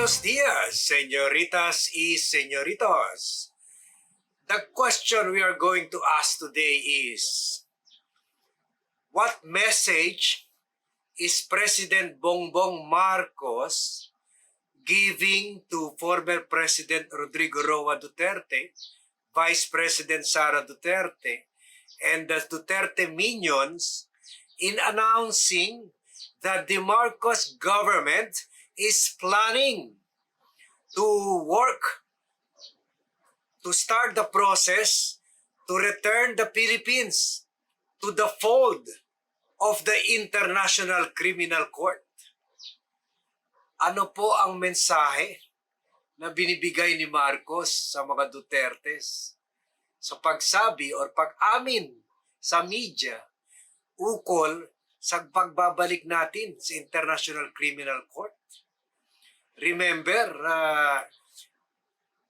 Buenos dias, señoritas y señoritos. The question we are going to ask today is, what message is President Bongbong Marcos giving to former President Rodrigo Roa Duterte, Vice President Sara Duterte, and the Duterte minions in announcing that the Marcos government is planning to work to start the process to return the Philippines to the fold of the International Criminal Court. Ano po ang mensahe na binibigay ni Marcos sa mga Dutertes sa pagsabi o pag-amin sa media ukol sa pagbabalik natin sa International Criminal Court? Remember,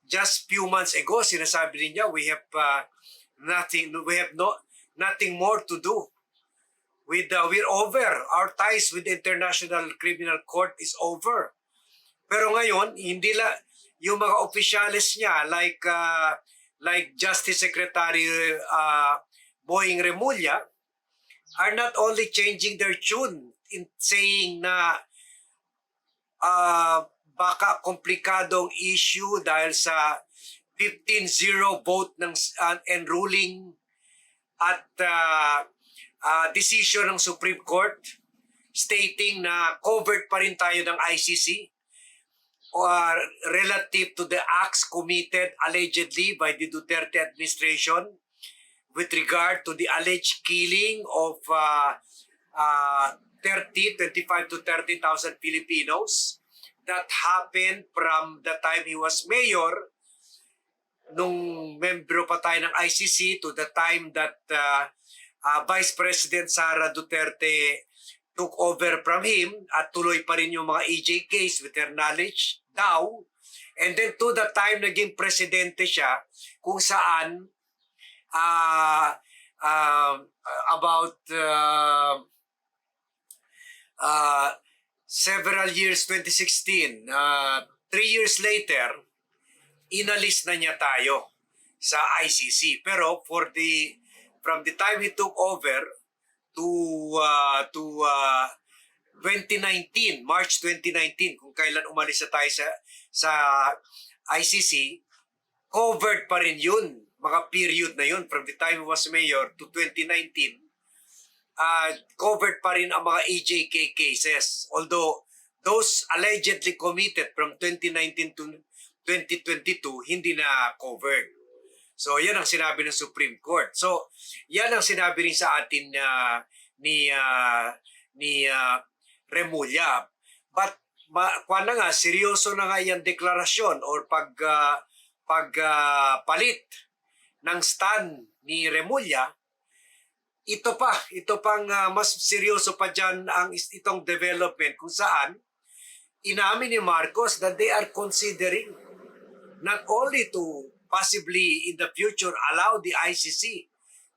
just few months ago, sinasabi niya, we have nothing more to do. We're over. Our ties with the International Criminal Court is over. Pero ngayon, hindi la yung mga opisyales niya like Justice Secretary Boying Remulla are not only changing their tune in saying na baka komplikadong issue dahil sa 15-0 vote ng enrolling at decision ng Supreme Court stating na covered pa rin tayo ng ICC relative to the acts committed allegedly by the Duterte administration with regard to the alleged killing of 25 to 30,000 Filipinos that happened from the time he was mayor, nung membro pa tayo ng ICC, to the time that Vice President Sara Duterte took over from him at tuloy pa rin yung mga EJ case with her knowledge daw. And then to the time naging presidente siya, kung saan about several years, 2016, 3 years later, inalis na niya tayo sa ICC. Pero from the time he took over to 2019, March 2019, kung kailan umalis na tayo sa ICC, covered pa rin yun, mga period na yun, from the time he was mayor to 2019, covered pa rin ang mga EJK cases. Although those allegedly committed from 2019 to 2022, hindi na covered. So yan ang sinabi ng Supreme Court. So yan ang sinabi rin sa atin ni Remulla. But kuwan na nga, seryoso na nga yung deklarasyon or pagpalit ng stand ni Remulla. Ito pang mas seryoso pa dyan itong development kung saan inamin ni Marcos that they are considering not only to possibly in the future allow the ICC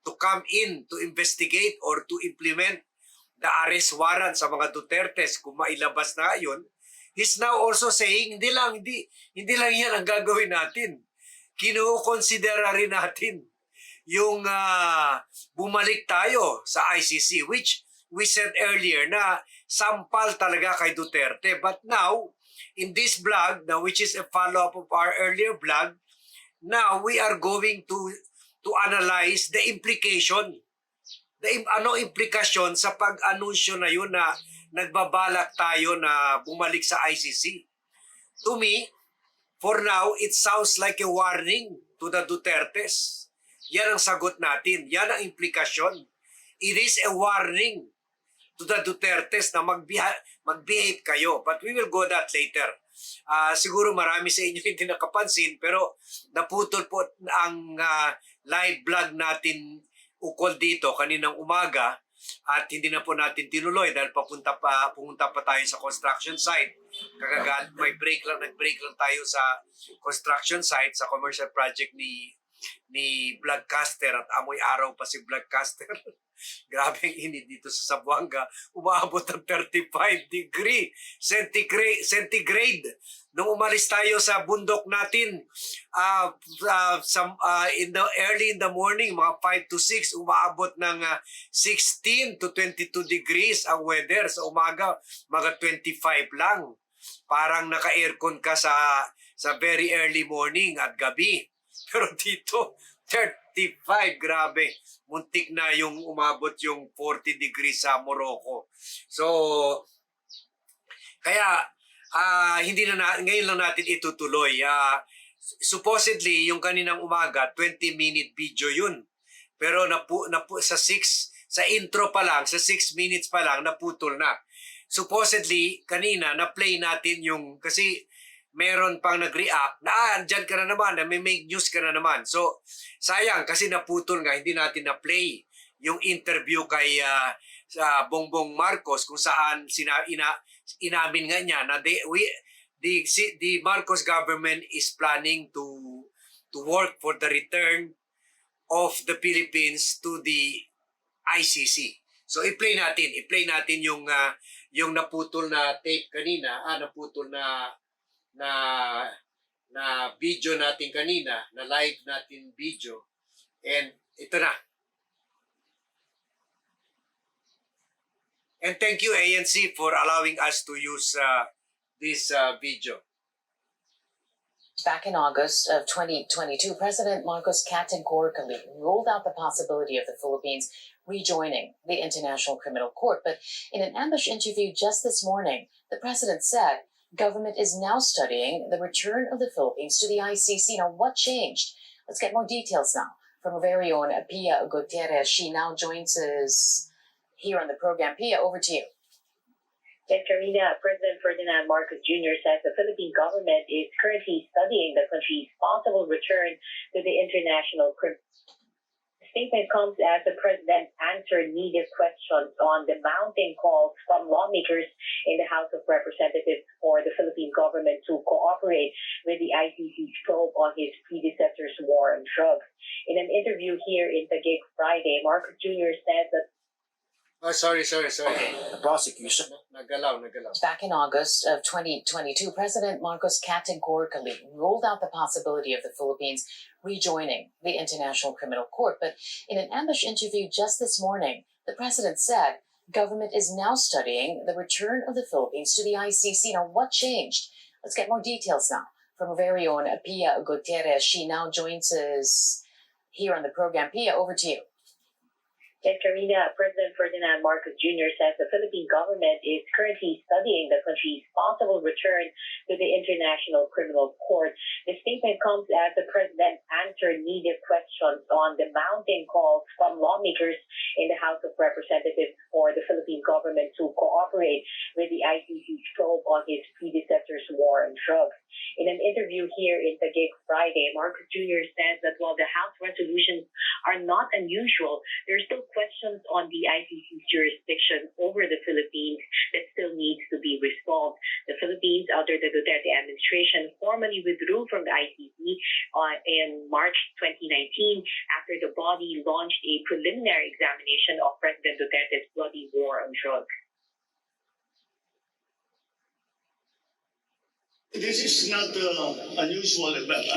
to come in to investigate or to implement the arrest warrant sa mga Dutertes kung mailabas na yun. He's now also saying hindi lang yan ang gagawin natin. Kinukonsidera rin natin yung bumalik tayo sa ICC, which we said earlier na sampal talaga kay Duterte. But now, in this blog, which is a follow-up of our earlier blog, now we are going to analyze the implication. Anong implikasyon sa pag-anunsyo na yun na nagbabalak tayo na bumalik sa ICC? To me, for now, it sounds like a warning to the Dutertes. Yan ang sagot natin. Yan ang implikasyon. It is a warning to the Dutertes na mag-behave kayo. But we will go that later. Siguro marami sa inyo hindi nakapansin, pero naputol po ang live blog natin ukol dito kaninang umaga at hindi na po natin tinuloy dahil pumunta pa tayo sa construction site. Nag-break lang tayo sa construction site, sa commercial project ni ni Vlogcaster at amoy araw pa si Vlogcaster. Grabe ang init dito sa Zamboanga. Umaabot ng 35 degree centigrade. Nung umalis tayo sa bundok natin, early in the morning, mga 5 to 6, umaabot ng 16 to 22 degrees ang weather. Sa umaga, mga 25 lang. Parang naka-aircon ka sa very early morning at gabi. Pero dito, 35, grabe. Muntik na yung umabot yung 40 degrees sa Morocco. So, kaya ngayon lang natin itutuloy. Supposedly, yung kaninang umaga, 20-minute video yun. Pero sa intro pa lang, sa 6 minutes pa lang, naputol na. Supposedly, kanina, na-play natin yung, kasi meron pang nag-react na andyan ka na naman, na may make news ka na naman. So, sayang kasi naputol nga, hindi natin na-play yung interview kay Bongbong Marcos kung saan inamin nga niya na the Marcos government is planning to work for the return of the Philippines to the ICC. So i-play natin yung naputol na tape kanina, naputol na video natin kanina, na live natin video. And ito na. And thank you ANC for allowing us to use this video. Back in August of 2022, President Marcos categorically ruled out the possibility of the Philippines rejoining the International Criminal Court. But in an ambush interview just this morning, the president said government is now studying the return of the Philippines to the ICC. Now, what changed? Let's get more details now from our very own Pia Gutierrez. She now joins us here on the program. Pia, over to you. Yes, Karina, President Ferdinand Marcos Jr. says the Philippine government is currently studying the country's possible return to the International Criminal Court. Statement comes as the president answered needed questions on the mounting calls from lawmakers in the House of Representatives for the Philippine government to cooperate with the ICC's probe on his predecessor's war on drugs. In an interview here in Taguig Friday, Marcos Jr. said that Sorry. The prosecution. Nagalaw. Back in August of 2022, President Marcos categorically ruled out the possibility of the Philippines rejoining the International Criminal Court. But in an ambush interview just this morning, the president said government is now studying the return of the Philippines to the ICC. Now, what changed? Let's get more details now from our very own Pia Gutierrez. She now joins us here on the program. Pia, over to you. Yes, Karina, President Ferdinand Marcos Jr. says the Philippine government is currently studying the country's possible return to the International Criminal Court. The statement comes as the president answered needed questions on the mounting calls from lawmakers in the House of Representatives for the Philippine government to cooperate with the ICC's probe on his predecessor's war on drugs. In an interview here in Taguig Friday, Marcos Jr. says that while the House resolutions are not unusual, there are still questions on the ICC's jurisdiction over the Philippines that still needs to be resolved. The Philippines, under the Duterte administration, formally withdrew from the ICC in March 2019 after the body launched a preliminary examination of President Duterte's bloody war on drugs. This is not unusual.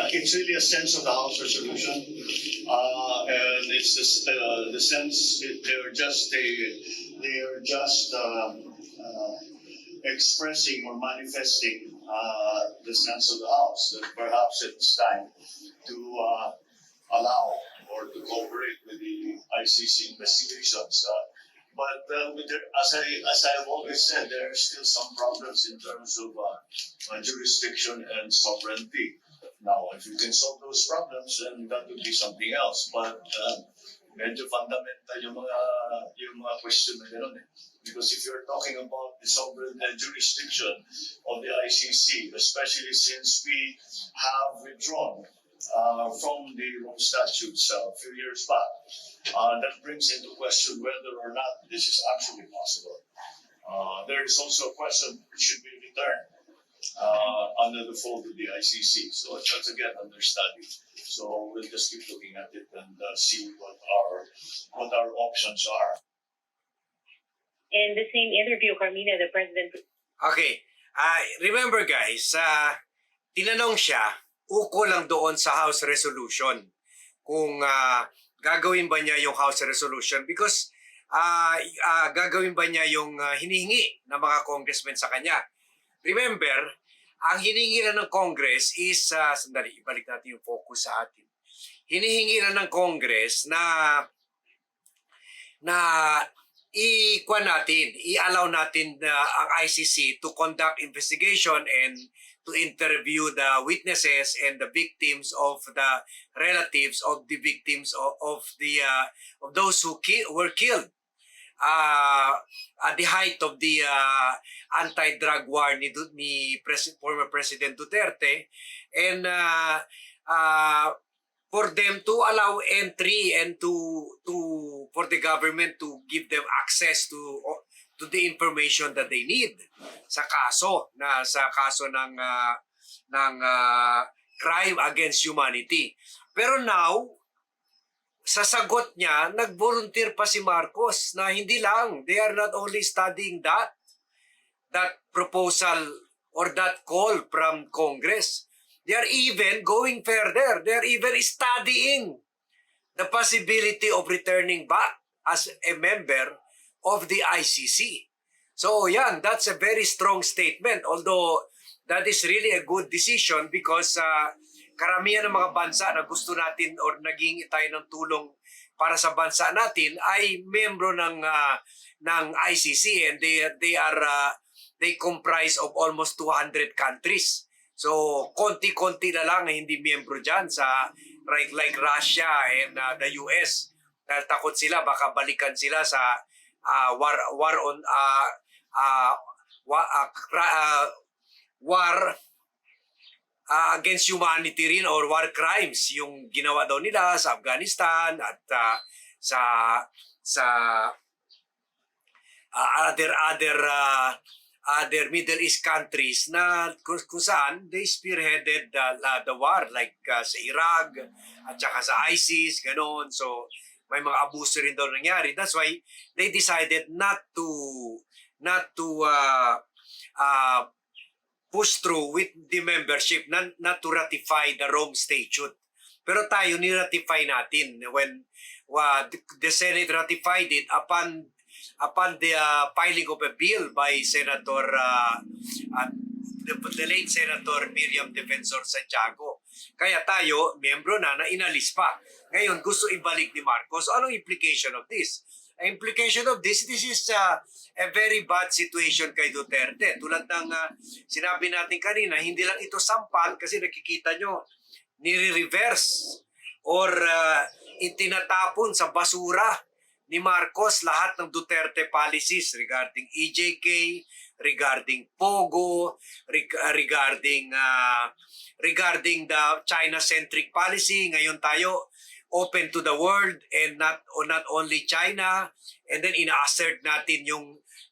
It's really a sense of the House resolution, and it's the sense that they're just expressing or manifesting the sense of the House that perhaps it's time to allow or to cooperate with the ICC investigations. But as I have always said, there are still some problems in terms of jurisdiction and sovereignty. Now, if you can solve those problems, then that would be something else. But medyo fundamental yung mga question na gano'n eh. Because if you're talking about the sovereign jurisdiction of the ICC, especially since we have withdrawn from the Rome statutes a few years back, that brings into question whether or not this is actually possible. There is also a question which should be returned under the fold of the ICC. So that's again under study. So we'll just keep looking at it and see what our options are. In the same interview, Carmina, the president Okay. Remember guys, tinanong siya ukol lang doon sa House Resolution kung gagawin ba niya yung House Resolution because gagawin ba niya yung hinihingi ng mga congressmen sa kanya. Remember, ang hinihingi lang ng Congress is, sandali, ibalik natin yung focus sa atin. Hinihingi lang ng Congress na i-allow natin ang ICC to conduct investigation and to interview the witnesses and the victims of the relatives of the victims of those who were killed at the height of the anti-drug war ni former President Duterte, and for them to allow entry and for the government to give them access to the information that they need sa kaso ng crime against humanity. Pero now, sa sagot niya, nag-volunteer pa si Marcos na hindi lang, they are not only studying that proposal or that call from Congress. They are even going further. They are even studying the possibility of returning back as a member of the ICC. So yan, that's a very strong statement. Although that is really a good decision because karamihan ng mga bansa na gusto natin or naging tayo ng tulong para sa bansa natin ay membro ng ICC, and they comprise of almost 200 countries. So konti-konti na lang na hindi membro dyan sa like Russia and the US. Dahil takot sila baka balikan sila sa war against humanity rin or war crimes yung ginawa daw nila sa Afghanistan at sa other Middle East countries na kung saan they spearheaded the war like sa Iraq at saka sa ISIS, ganoon. So may mga abuso rin daw nangyari. That's why they decided not to push through with the membership, not to ratify the Rome Statute. Pero tayo ni-ratify natin when the Senate ratified it upon the filing of a bill by Senator the late Senator Miriam Defensor Santiago. Kaya tayo, membro na inalis pa. Ngayon, gusto ibalik ni Marcos. Anong implication of this? Ang implication of this is a very bad situation kay Duterte. Tulad ng sinabi natin kanina, hindi lang ito sampal kasi nakikita nyo, nire-reverse or itinatapon sa basura ni Marcos lahat ng Duterte policies regarding EJK, regarding Pogo, regarding the China-centric policy. Ngayon tayo open to the world and not only China, and then ina-assert natin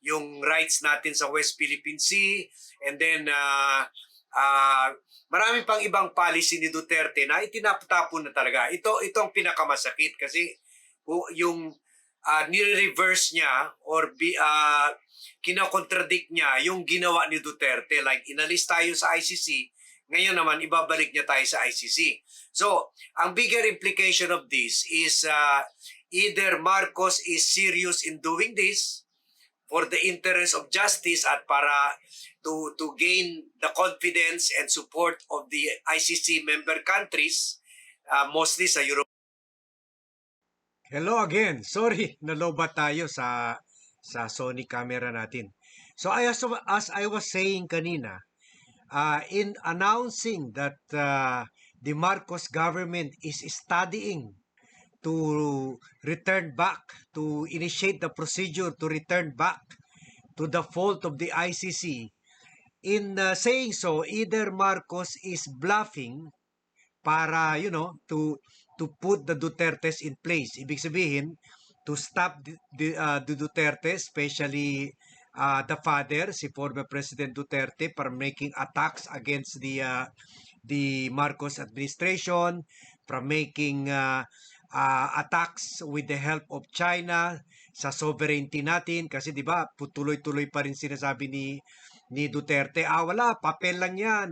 yung rights natin sa West Philippine Sea, and then marami pang ibang policy ni Duterte na itinatapon na talaga. Itong pinakamasakit kasi yung nire-reverse niya or kinakontradict niya yung ginawa ni Duterte, like inalis tayo sa ICC, ngayon naman ibabalik niya tayo sa ICC. So, ang bigger implication of this is either Marcos is serious in doing this for the interest of justice at para to gain the confidence and support of the ICC member countries, mostly sa Europe. Hello again. Sorry, nalobat tayo sa Sony camera natin. So as I was saying kanina, in announcing that the Marcos government is studying to return back, to initiate the procedure to return back to the fold of the ICC, in saying so, either Marcos is bluffing para, to put the Dutertes in place. Ibig sabihin, to stop the Duterte, especially the father, si former President Duterte, for making attacks against the Marcos administration, from making attacks with the help of China sa sovereignty natin kasi 'di ba tuloy-tuloy pa rin sinasabi ni Duterte, wala, papel lang 'yan,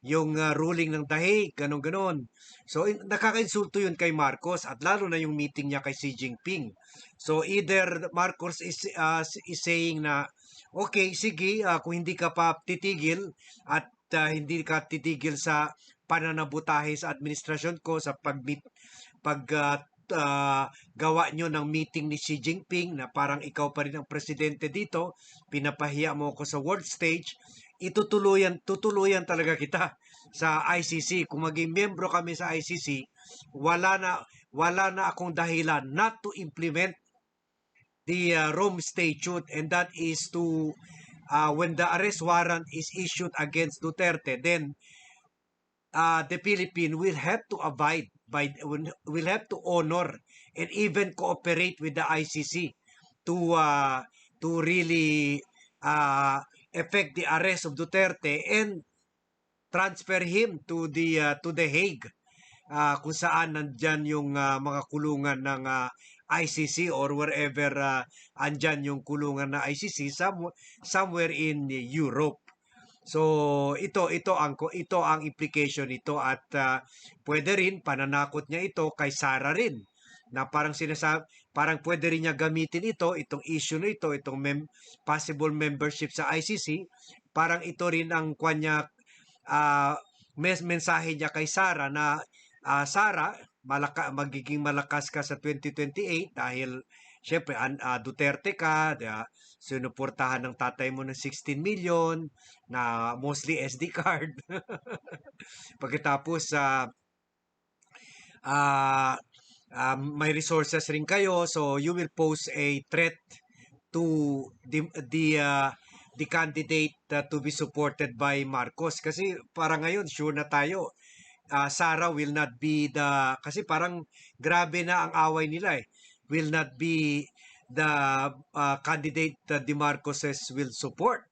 yung ruling ng The Hague, ganon-ganon. So nakakainsulto 'yun kay Marcos at lalo na yung meeting niya kay Xi Jinping. So either Marcos is saying na okay, sige, kung hindi ka pa titigil at hindi ka titigil sa pananabutahe sa administrasyon ko sa gawa nyo ng meeting ni Xi Jinping na parang ikaw pa rin ang presidente dito, pinapahiya mo ko sa world stage, tutuluyan talaga kita sa ICC. Kung maging miyembro kami sa ICC, wala na akong dahilan not to implement the Rome Statute, and that is to when the arrest warrant is issued against Duterte, then the Philippines will have to abide by, will have to honor and even cooperate with the ICC to really effect the arrest of Duterte and transfer him to the Hague, kung saan nandyan yung mga kulungan ng ICC or wherever andyan yung kulungan ng ICC somewhere in Europe. So ito ang implication nito at pwede rin pananakot niya ito kay Sara rin na parang parang pwede rin niya gamitin itong issue na itong possible membership sa ICC, parang ito rin ang kanya mensahe niya kay Sara na Sara, magiging malakas ka sa 2028 dahil syempre Duterte ka, sinuportahan ng tatay mo ng 16 million na mostly SD card. Pagkatapos may resources rin kayo, so you will pose a threat to the candidate to be supported by Marcos. Kasi parang ngayon sure na tayo Sara will not be kasi parang grabe na ang away nila will not be the candidate that the Marcoses will support.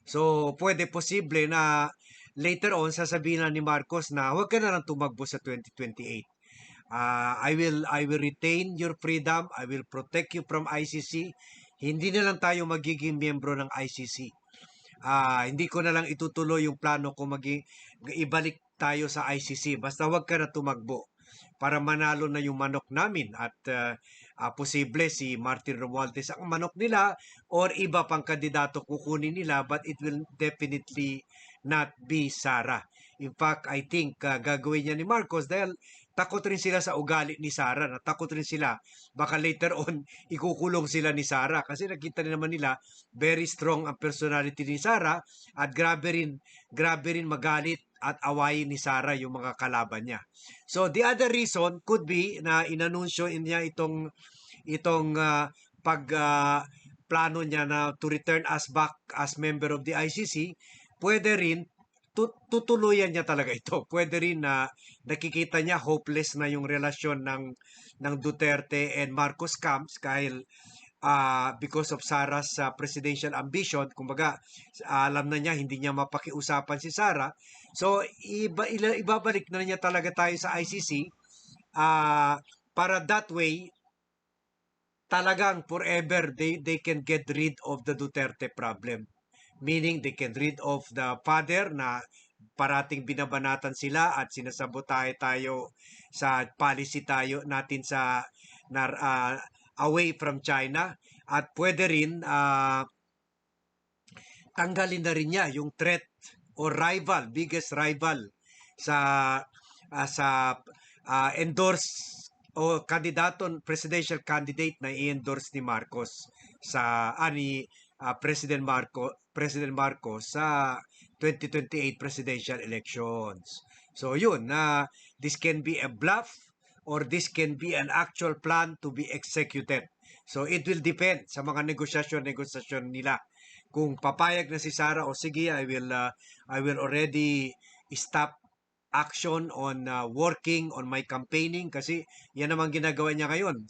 So pwede posible na later on sasabihin na ni Marcos na huwag ka na lang tumakbo sa 2028. I will retain your freedom. I will protect you from ICC. Hindi na lang tayo magiging miyembro ng ICC. Hindi ko na lang itutuloy yung plano ko ibalik tayo sa ICC. Basta wag ka na tumakbo para manalo na yung manok namin at posible si Martin Romualdez ang manok nila or iba pang kandidato kukunin nila, but it will definitely not be Sara. In fact, I think gagawin niya ni Marcos dahil takot rin sila sa ugali ni Sara, na takot rin sila baka later on ikukulong sila ni Sara kasi nakita naman nila very strong ang personality ni Sara at grabe rin magalit at awayin ni Sara yung mga kalaban niya. So the other reason could be na inanunsyo niya itong plano niya na to return us back as member of the ICC. Pwede rin tutuluyan niya talaga ito. Pwede rin na nakikita niya hopeless na yung relasyon ng Duterte and Marcos camps because of Sara's presidential ambition. Kumbaga, alam na niya, hindi niya mapakiusapan si Sara. So, ibabalik na niya talaga tayo sa ICC para that way, talagang forever, they can get rid of the Duterte problem. Meaning, they can rid of the father na parating binabanatan sila at sinasabotahe tayo sa policy natin away from China, at pwede rin tanggalin na rin niya yung threat or biggest rival sa endorse o presidential candidate na i-endorse ni Marcos President Marcos sa 2028 presidential elections. So yun, this can be a bluff or this can be an actual plan to be executed. So it will depend sa mga negosasyon nila. Kung papayag na si Sara o sige, I will already stop action on working on my campaigning kasi yan naman ginagawa niya ngayon.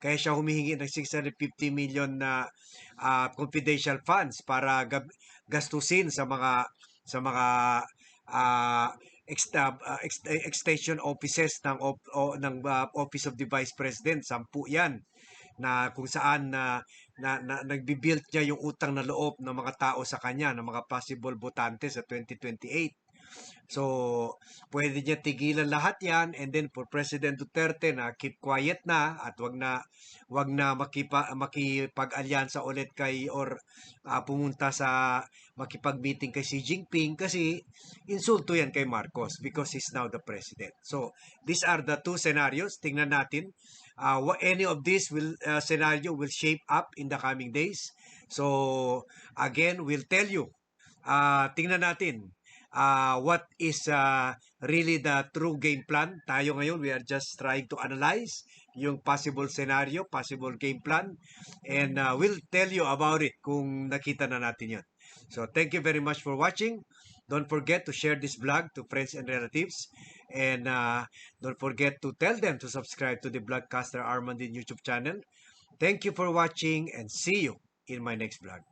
Kaya siya humihingi ng 650 million na confidential funds para gastusin sa mga extension offices ng Office of the Vice President. 10 yan na kung saan nagbi-build niya yung utang na loob ng mga tao sa kanya, ng mga possible botante sa 2028. So, pwede niya tigilan lahat yan, and then for President Duterte na keep quiet na at wag na makipag-alyansa ulit kay or pumunta sa makipag-meeting kay Xi Jinping kasi insulto yan kay Marcos because he's now the president. So, these are the two scenarios. Tingnan natin any of this scenario will shape up in the coming days. So, again, we'll tell you. Tingnan natin what is really the true game plan. Tayo ngayon, we are just trying to analyze yung possible scenario, possible game plan, and we'll tell you about it kung nakita na natin yun. So, thank you very much for watching. Don't forget to share this vlog to friends and relatives, and don't forget to tell them to subscribe to the Vlogcaster Armandin YouTube channel. Thank you for watching, and see you in my next vlog.